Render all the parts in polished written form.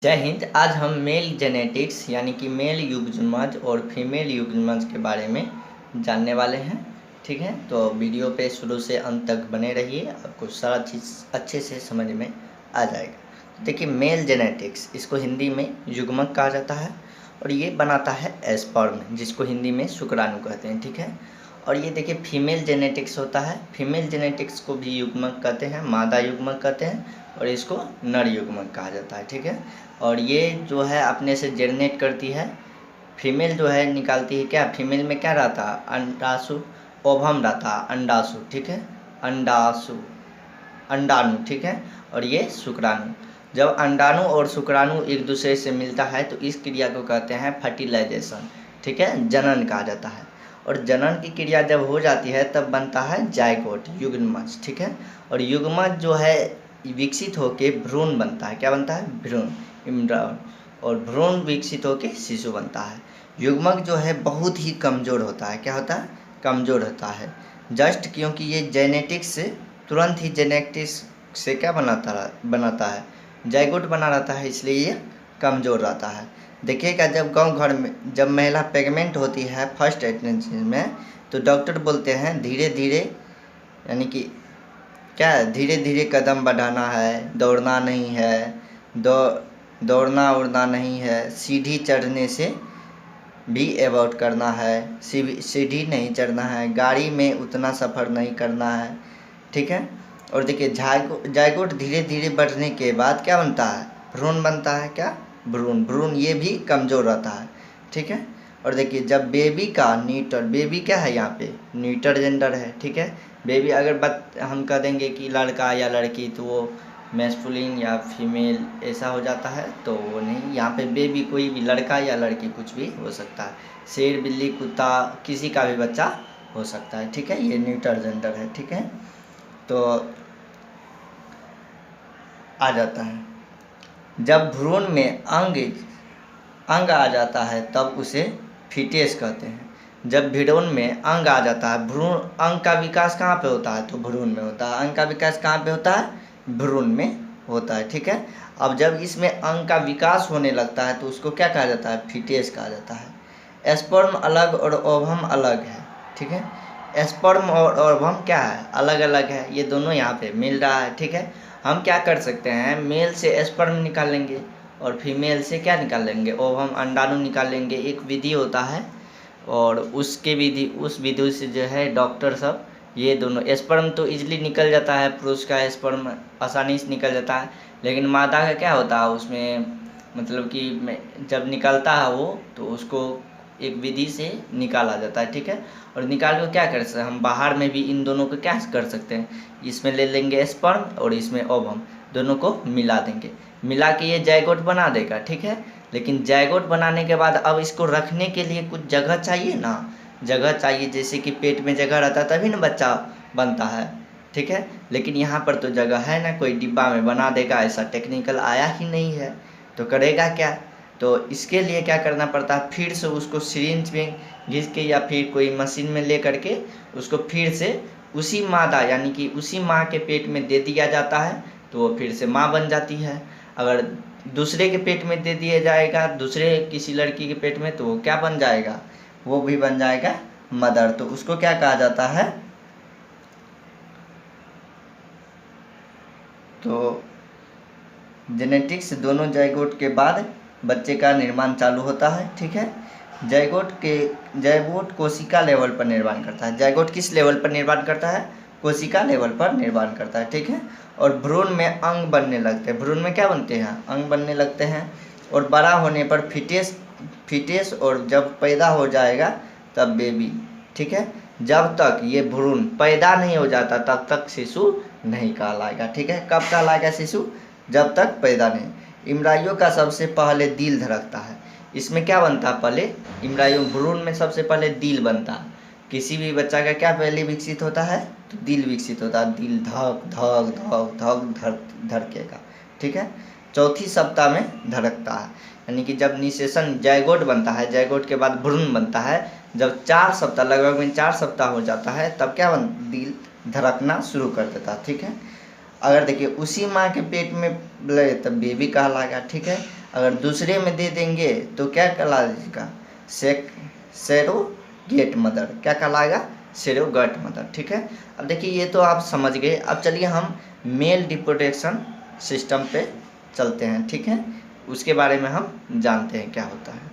जय हिंद। आज हम मेल जेनेटिक्स यानी कि मेल युग्मज और फीमेल युग्मज के बारे में जानने वाले हैं। ठीक है, तो वीडियो पे शुरू से अंत तक बने रहिए, आपको सारा चीज़ अच्छे से समझ में आ जाएगा। देखिए, मेल जेनेटिक्स, इसको हिंदी में युग्मक कहा जाता है और ये बनाता है स्पर्म, जिसको हिंदी में शुक्राणु कहते हैं। ठीक है, और ये देखिए फीमेल जेनेटिक्स होता है। फीमेल जेनेटिक्स को भी युग्मक कहते हैं, मादा युग्मक कहते हैं, और इसको नर युग्मक कहा जाता है। ठीक है, और ये जो है अपने से जेनरेट करती है। फीमेल जो है निकालती है क्या, फीमेल में क्या रहता है, अंडाशु, ओवम रहता है, अंडाशु। ठीक है, अंडाशु, अंडाणु। ठीक है, और ये शुक्राणु। जब अंडाणु और शुक्राणु एक दूसरे से मिलता है तो इस क्रिया को कहते हैं फर्टिलाइजेशन। ठीक है, जनन कहा जाता है। और जनन की क्रिया जब हो जाती है तब बनता है जायगोट, युग्मज। ठीक है, और युग्मज जो है विकसित होके भ्रूण बनता है। क्या बनता है, भ्रूण, इम्ब्रान, और भ्रूण विकसित होकर शिशु बनता है। युग्मक जो है बहुत ही कमज़ोर होता है। क्या होता है, कमज़ोर होता है। जस्ट क्योंकि ये जेनेटिक्स से तुरंत ही जेनेटिक्स से क्या बनाता है, जायगोट बना रहता है, इसलिए ये कमज़ोर रहता है। देखिएगा, जब गांव घर में जब महिला प्रेग्नेंट होती है फर्स्ट प्रेगनेंसी में, तो डॉक्टर बोलते हैं धीरे धीरे, यानी कि क्या, धीरे धीरे कदम बढ़ाना है, दौड़ना नहीं है, दौड़ना उड़ना नहीं है, सीढ़ी चढ़ने से भी अवॉइड करना है, सीढ़ी नहीं चढ़ना है, गाड़ी में उतना सफ़र नहीं करना है। ठीक है, और देखिए जायगोट धीरे धीरे बढ़ने के बाद क्या बनता है, भ्रूण बनता है। क्या, भ्रूण, भ्रूण ये भी कमज़ोर रहता है। ठीक है, और देखिए जब बेबी का न्यूटर, बेबी क्या है यहाँ पे, न्यूटर जेंडर है। ठीक है, बेबी अगर हम कह देंगे कि लड़का या लड़की तो वो मैस्कुलिन या फीमेल ऐसा हो जाता है, तो वो नहीं, यहाँ पे बेबी कोई भी लड़का या लड़की कुछ भी हो सकता है, शेर, बिल्ली, कुत्ता, किसी का भी बच्चा हो सकता है। ठीक है, ये न्यूटर जेंडर है। ठीक है, तो आ जाता है जब भ्रूण में अंग आ जाता है तब उसे फीटेस कहते हैं। जब भ्रूण में अंग आ जाता है, भ्रूण, अंग का विकास कहाँ पे होता है, तो भ्रूण में होता है। अंग का विकास कहाँ पे होता है, भ्रूण में होता है। ठीक है, अब जब इसमें अंग का विकास होने लगता है तो उसको क्या कहा जाता है, फीटेस कहा जाता है। स्पर्म अलग और ओवम अलग है। ठीक है, स्पर्म और ओवम क्या है, अलग अलग है, ये दोनों यहाँ पे मिल रहा है। ठीक है, हम क्या कर सकते हैं, मेल से स्पर्म निकाल लेंगे और फीमेल से क्या निकाल लेंगे, ओवम, अंडाणु निकाल लेंगे। एक विधि होता है, और उस विधि से जो है डॉक्टर सब, ये दोनों, स्पर्म तो इजीली निकल जाता है, पुरुष का स्पर्म आसानी से निकल जाता है, लेकिन मादा का क्या होता है उसमें, मतलब कि जब निकलता है वो, तो उसको एक विधि से निकाला जाता है। ठीक है, और निकाल कर क्या कर सकते हैं, हम बाहर में भी इन दोनों को क्या कर सकते हैं, इसमें ले लेंगे स्पर्म और इसमें ओवम, दोनों को मिला देंगे, मिला के ये जायगोट बना देगा। ठीक है, लेकिन जायगोट बनाने के बाद अब इसको रखने के लिए कुछ जगह चाहिए ना, जगह चाहिए, जैसे कि पेट में जगह रहता है तभी ना बच्चा बनता है। ठीक है, लेकिन यहाँ पर तो जगह है ना, कोई डिब्बा में बना देगा, ऐसा टेक्निकल आया ही नहीं है, तो करेगा क्या। तो इसके लिए क्या करना पड़ता है, फिर से उसको सिरिंज में घिस के या फिर कोई मशीन में ले करके उसको फिर से उसी मादा, यानी कि उसी माँ के पेट में दे दिया जाता है, तो वो फिर से माँ बन जाती है। अगर दूसरे के पेट में दे दिया जाएगा, दूसरे किसी लड़की के पेट में, तो वो क्या बन जाएगा, वो भी बन जाएगा मदर। तो उसको क्या कहा जाता है, तो जेनेटिक्स, दोनों जायगोट के बाद बच्चे का निर्माण चालू होता है। ठीक है, जायगोट कोशिका लेवल पर निर्माण करता है। जायगोट किस लेवल पर निर्माण करता है, कोशिका लेवल पर निर्माण करता है। ठीक है, और भ्रूण में अंग बनने लगते हैं, भ्रूण में क्या बनते हैं, अंग बनने लगते हैं, और बड़ा होने पर फिटेस, और जब पैदा हो जाएगा तब बेबी। ठीक है, जब तक ये भ्रूण पैदा नहीं हो जाता तब तक शिशु नहीं कहलाएगा। ठीक है, कब कहलाएगा शिशु, जब तक पैदा नहीं। इम्ब्रायो का सबसे पहले दिल धड़कता है। इसमें क्या बनता है, पहले इम्ब्रायो, भ्रूण में सबसे पहले दिल बनता है। किसी भी बच्चा का क्या पहले विकसित होता है, तो दिल विकसित होता है, दिल धक धक धक धक धड़केगा। ठीक है, चौथी सप्ताह में धड़कता है, यानी कि जब निषेचन, जायगोट बनता है, जायगोट के बाद भ्रूण बनता है, जब 4 सप्ताह, लगभग में 4 सप्ताह हो जाता है, तब क्या दिल धड़कना शुरू कर देता है। ठीक है, अगर देखिए उसी माँ के पेट में लगे तब बेबी कहलाएगा। ठीक है, अगर दूसरे में दे देंगे तो क्या कहलाएगा, सेरोगेट मदर, क्या कहलाएगा, सेरोगेट मदर। ठीक है, अब देखिए ये तो आप समझ गए। अब चलिए हम मेल रिप्रोडक्शन सिस्टम पे चलते हैं। ठीक है, उसके बारे में हम जानते हैं क्या होता है।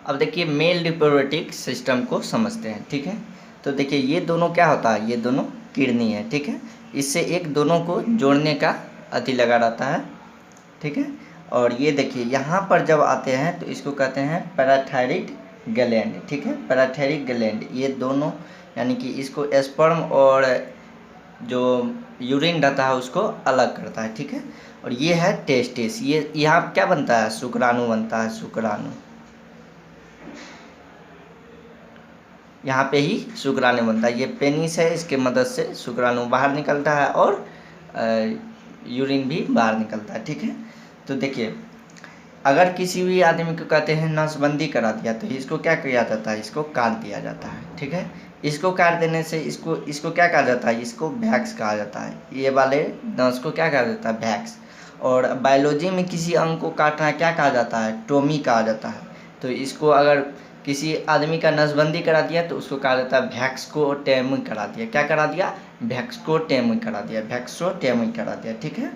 अब देखिए मेल रिप्रोडक्टिव सिस्टम को समझते हैं। ठीक है, तो देखिए ये दोनों क्या होता है, ये दोनों किडनी है। ठीक है, इससे एक दोनों को जोड़ने का अति लगा रहता है। ठीक है, और ये देखिए यहाँ पर जब आते हैं तो इसको कहते हैं पैराथायरॉइड ग्लैंड। ठीक है, पैराथायरॉइड ग्लैंड, ये दोनों यानी कि इसको स्पर्म और जो यूरिन रहता है उसको अलग करता है। ठीक है, और ये है टेस्टिस, ये यहाँ क्या बनता है, शुक्राणु बनता है, शुक्राणु, यहाँ पे ही शुक्राणु बनता है। ये पेनिस है, इसके मदद से शुक्राणु बाहर निकलता है और यूरिन भी बाहर निकलता है। ठीक है, तो देखिए अगर किसी भी आदमी को कहते हैं नसबंदी करा दिया तो इसको क्या किया जाता है, इसको काट दिया जाता है। ठीक है, इसको काट देने से इसको क्या कहा जाता है, इसको वैक्स कहा जाता है। ये वाले नस को क्या कहा जाता है, वैक्स। और बायोलॉजी में किसी अंग को काटना क्या कहा जाता है, टोमी कहा जाता है। तो इसको अगर किसी आदमी का नसबंदी करा दिया तो उसको कहा जाता है वैक्सोटोमी करा दिया। क्या करा दिया, वैक्सोटोमी करा दिया, वैक्सोटोमी करा दिया। ठीक है,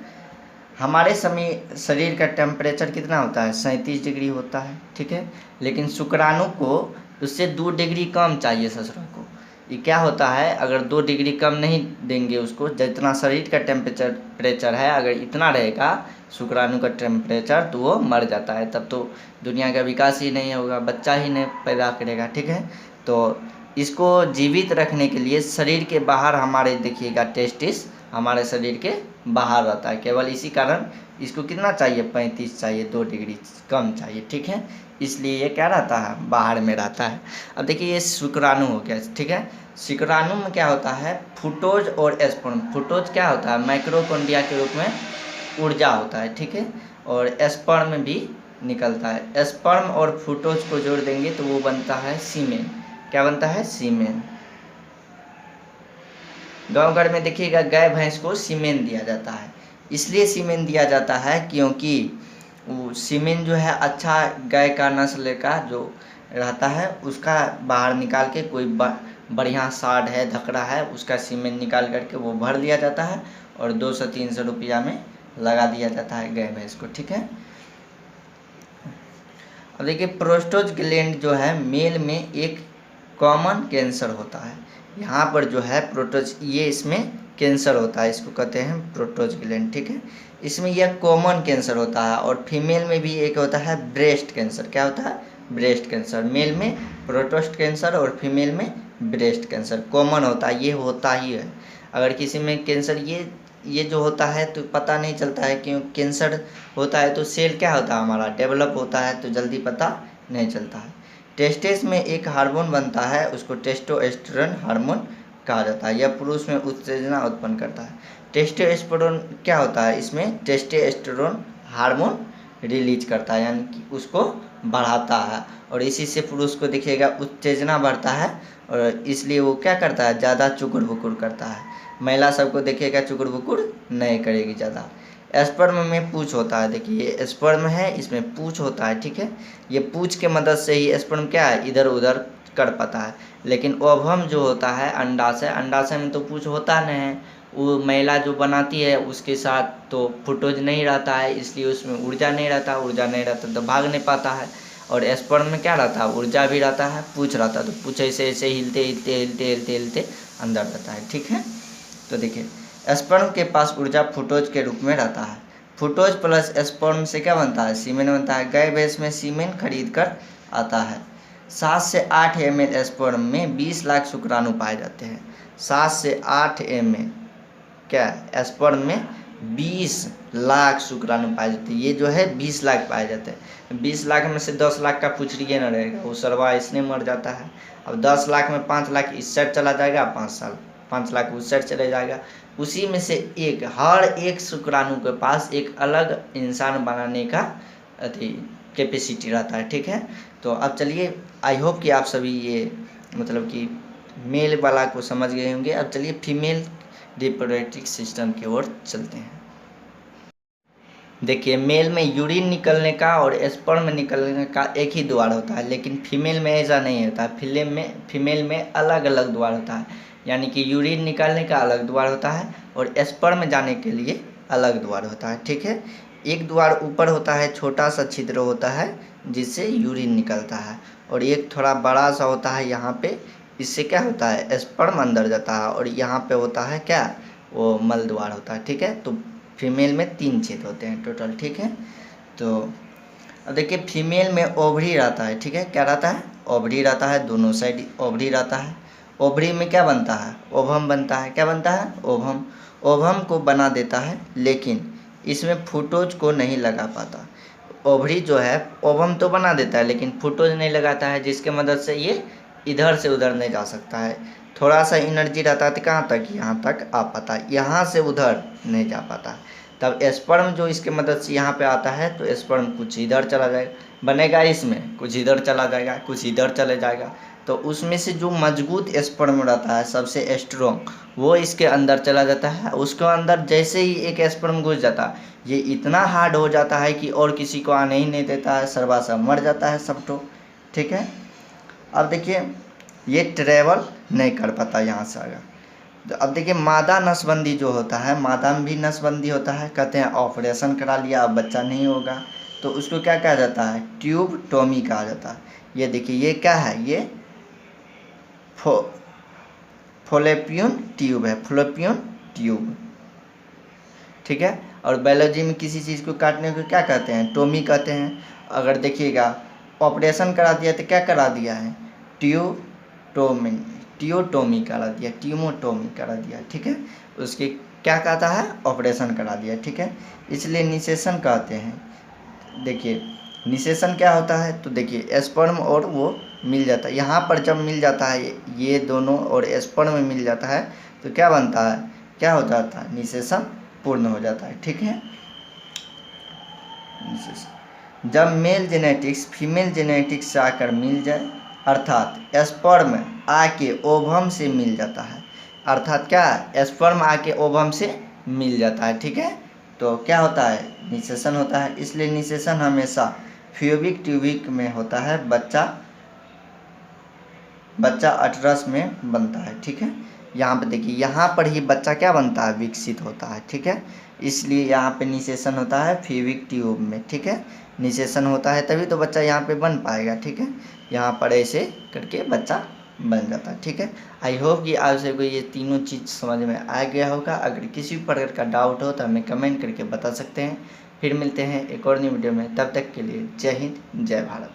हमारे शरीर का टेम्परेचर कितना होता है, 37 डिग्री होता है। ठीक है, लेकिन शुक्राणु को उससे 2 डिग्री कम चाहिए ससुरा को। ये क्या होता है, अगर 2 डिग्री कम नहीं देंगे उसको, जितना शरीर का टेम्परेचर है अगर इतना रहेगा शुक्राणु का टेम्परेचर, तो वो मर जाता है। तब तो दुनिया का विकास ही नहीं होगा, बच्चा ही नहीं पैदा करेगा। ठीक है, तो इसको जीवित रखने के लिए शरीर के बाहर हमारे देखिएगा टेस्टिस हमारे शरीर के बाहर रहता है। केवल इसी कारण इसको कितना चाहिए, 35 चाहिए, 2 डिग्री कम चाहिए। ठीक है, इसलिए ये क्या रहता है, बाहर में रहता है। अब देखिए ये शुक्राणु हो गया। ठीक है, शुक्राणु में क्या होता है, फुटोज और स्पर्म। फुटोज क्या होता है, माइक्रोकॉन्ड्रिया के रूप में ऊर्जा होता है। ठीक है, और स्पर्म भी निकलता है। स्पर्म और फुटोज को जोड़ देंगे तो वो बनता है सीमेन। क्या बनता है, सीमेन। गांव घर में देखिएगा गाय भैंस को सीमेन दिया जाता है। इसलिए सीमेन दिया जाता है क्योंकि वो सीमेन जो है अच्छा गाय का नस्ल का जो रहता है उसका बाहर निकाल के, कोई बढ़िया साढ़ है, धकड़ा है, उसका सीमेन निकाल करके वो भर दिया जाता है और 200-300 रुपया में लगा दिया जाता है गाय भैंस को। ठीक है, अब देखिए प्रोस्टेट ग्लैंड जो है मेल में एक कॉमन कैंसर होता है। यहाँ पर जो है प्रोस्टेट, ये इसमें कैंसर होता है, इसको कहते हैं प्रोस्टेट ग्लैंड। ठीक है, इसमें यह कॉमन कैंसर होता है। और फीमेल में भी एक होता है ब्रेस्ट कैंसर। क्या होता है, ब्रेस्ट कैंसर। मेल में प्रोस्टेट कैंसर और फीमेल में ब्रेस्ट कैंसर कॉमन होता है, ये होता ही है। अगर किसी में कैंसर ये जो होता है तो पता नहीं चलता है, क्यों कैंसर होता है तो सेल क्या होता है हमारा, डेवलप होता है, तो जल्दी पता नहीं चलता है। टेस्टिस में एक हार्मोन बनता है, उसको टेस्टोस्टेरोन हार्मोन कहा जाता है। यह पुरुष में उत्तेजना उत्पन्न करता है। टेस्टोस्टेरोन क्या होता है, इसमें टेस्टोस्टेरोन हार्मोन रिलीज करता है, यानी कि उसको बढ़ाता है और इसी से पुरुष को देखिएगा उत्तेजना बढ़ता है और इसलिए वो क्या करता है, ज़्यादा चुकुर बुकुर करता है। महिला सबको देखिएगा चुकुर बुकुर नहीं करेगी ज़्यादा। स्पर्म में पूँछ होता है, देखिए ये स्पर्म है, इसमें पूँछ होता है। ठीक है, ये पूँछ के मदद से ही स्पर्म क्या है, इधर उधर कर पाता है। लेकिन ओवम जो होता है अंडाशय में तो पूँछ होता नहीं है, वो महिला जो बनाती है उसके साथ तो फुटोज नहीं रहता है, इसलिए उसमें ऊर्जा नहीं रहता तो भाग नहीं पाता है। और स्पर्म में क्या रहता है, ऊर्जा भी रहता है, पूँछ रहता है, तो पूँछ ऐसे हिलते अंदर रहता है। ठीक है, तो देखिए स्पर्म के पास ऊर्जा फुटोज के रूप में रहता है। फुटोज प्लस स्पर्म से क्या बनता है, सीमेन बनता है। गाय भैंस में सीमेन खरीद कर आता है। 7 से 8 ml स्पर्म में 20 लाख शुक्राणु पाए जाते हैं। 7 से 8 ml क्या स्पर्म में 20 लाख शुक्राणु पाए जाते हैं। ये जो है 20 लाख पाए जाते हैं। 20 लाख में से 10 लाख का पुचड़िए न रहेगा, वो सरवा इसने मर जाता है। अब 10 लाख में 5 लाख इस साइड चला जाएगा, 5 साल 5 लाख उस साइड चले जाएगा। उसी में से हर एक शुक्राणु के पास एक अलग इंसान बनाने का कैपेसिटी रहता है। ठीक है, तो अब चलिए आई होप कि आप सभी ये मतलब कि मेल वाला को समझ गए होंगे। अब चलिए फीमेल रिप्रोडक्टिव सिस्टम की ओर चलते हैं। देखिए मेल में यूरिन निकलने का और स्पर्म निकलने का एक ही द्वार होता है, लेकिन फीमेल में ऐसा नहीं होता है। फीमेल में अलग अलग द्वार होता है, यानी कि यूरिन निकालने का अलग द्वार होता है और स्पर्म जाने के लिए अलग द्वार होता है। ठीक है, एक द्वार ऊपर होता है, छोटा सा छिद्र होता है जिससे यूरिन निकलता है, और एक थोड़ा बड़ा सा होता है यहाँ पे, इससे क्या होता है स्पर्म अंदर जाता है, और यहाँ पे होता है क्या, वो मल द्वार होता है। ठीक है, तो फीमेल में 3 छेद होते हैं टोटल। ठीक है, तो अब देखिए फीमेल में ओवरी रहता है। ठीक है, क्या रहता है, ओवरी रहता है, दोनों साइड ओवरी रहता है। ओवरी में क्या बनता है, ओवम बनता है। क्या बनता है, ओवम। ओवम को बना देता है, लेकिन इसमें फुटोज को नहीं लगा पाता। ओवरी जो है ओवम तो बना देता है, लेकिन फुटोज नहीं लगाता है, जिसके मदद से ये इधर से उधर नहीं जा सकता है। थोड़ा सा एनर्जी रहता है तो कहाँ तक, यहाँ तक आ पाता है, यहाँ से उधर नहीं जा पाता। तब स्पर्म जो इसके मदद से यहाँ पे आता है, तो स्पर्म कुछ इधर चला जाएगा, बनेगा इसमें, कुछ इधर चला जाएगा, कुछ इधर चले जाएगा। तो उसमें से जो मजबूत स्पर्म रहता है, सबसे स्ट्रॉन्ग, वो इसके अंदर चला जाता है। उसके अंदर जैसे ही एक स्पर्म घुस जाता है, ये इतना हार्ड हो जाता है कि और किसी को आने ही नहीं देता है, सर्वासा मर जाता है सब तो। ठीक है, अब देखिए ये ट्रेवल नहीं कर पाता यहाँ से आगे। तो अब देखिए मादा नसबंदी जो होता है, मादा में भी नसबंदी होता है, कहते हैं ऑपरेशन करा लिया अब बच्चा नहीं होगा, तो उसको क्या कहा जाता है, ट्यूबटोमी कहा जाता है। ये देखिए ये क्या है, ये फॉलोपियन ट्यूब है, फॉलोपियन ट्यूब। ठीक है, और बायोलॉजी में किसी चीज़ को काटने को क्या कहते हैं, टोमी कहते हैं। अगर देखिएगा ऑपरेशन करा दिया तो क्या करा दिया है, ट्यूटोमी करा दिया, ट्यूमोटोमी करा दिया। ठीक है, उसके क्या कहता है, ऑपरेशन करा दिया। ठीक है, इसलिए निषेचन कहते हैं। देखिए निषेचन क्या होता है, तो देखिए स्पर्म और वो मिल जाता है, यहाँ पर जब मिल जाता है ये दोनों और स्पर्म में मिल जाता है, तो क्या बनता है, क्या हो जाता है, निषेचन पूर्ण हो जाता है। ठीक है, जब मेल जेनेटिक्स फीमेल जेनेटिक्स से आकर मिल जाए, अर्थात स्पर्म आके ओवम से मिल जाता है, अर्थात क्या, स्पर्म आके ओवम से मिल जाता है। ठीक है, तो क्या होता है, निषेचन होता है। इसलिए निषेचन हमेशा फ्यूबिक ट्यूबिक में होता है, बच्चा अटरस में बनता है। ठीक है, यहाँ पे देखिए यहाँ पर ही बच्चा क्या बनता है, विकसित होता है। ठीक है, इसलिए यहाँ पे निषेचन होता है फ्यूबिक ट्यूब में। ठीक है, निषेचन होता है तभी तो बच्चा यहाँ पे बन पाएगा। ठीक है, यहाँ पर ऐसे करके बच्चा बन जाता है। ठीक है, आई होप कि आज से कोई ये तीनों चीज़ समझ में आ गया होगा। अगर किसी प्रकार का डाउट हो तो हमें कमेंट करके बता सकते हैं। फिर मिलते हैं एक और नई वीडियो में, तब तक के लिए जय हिंद जय भारत।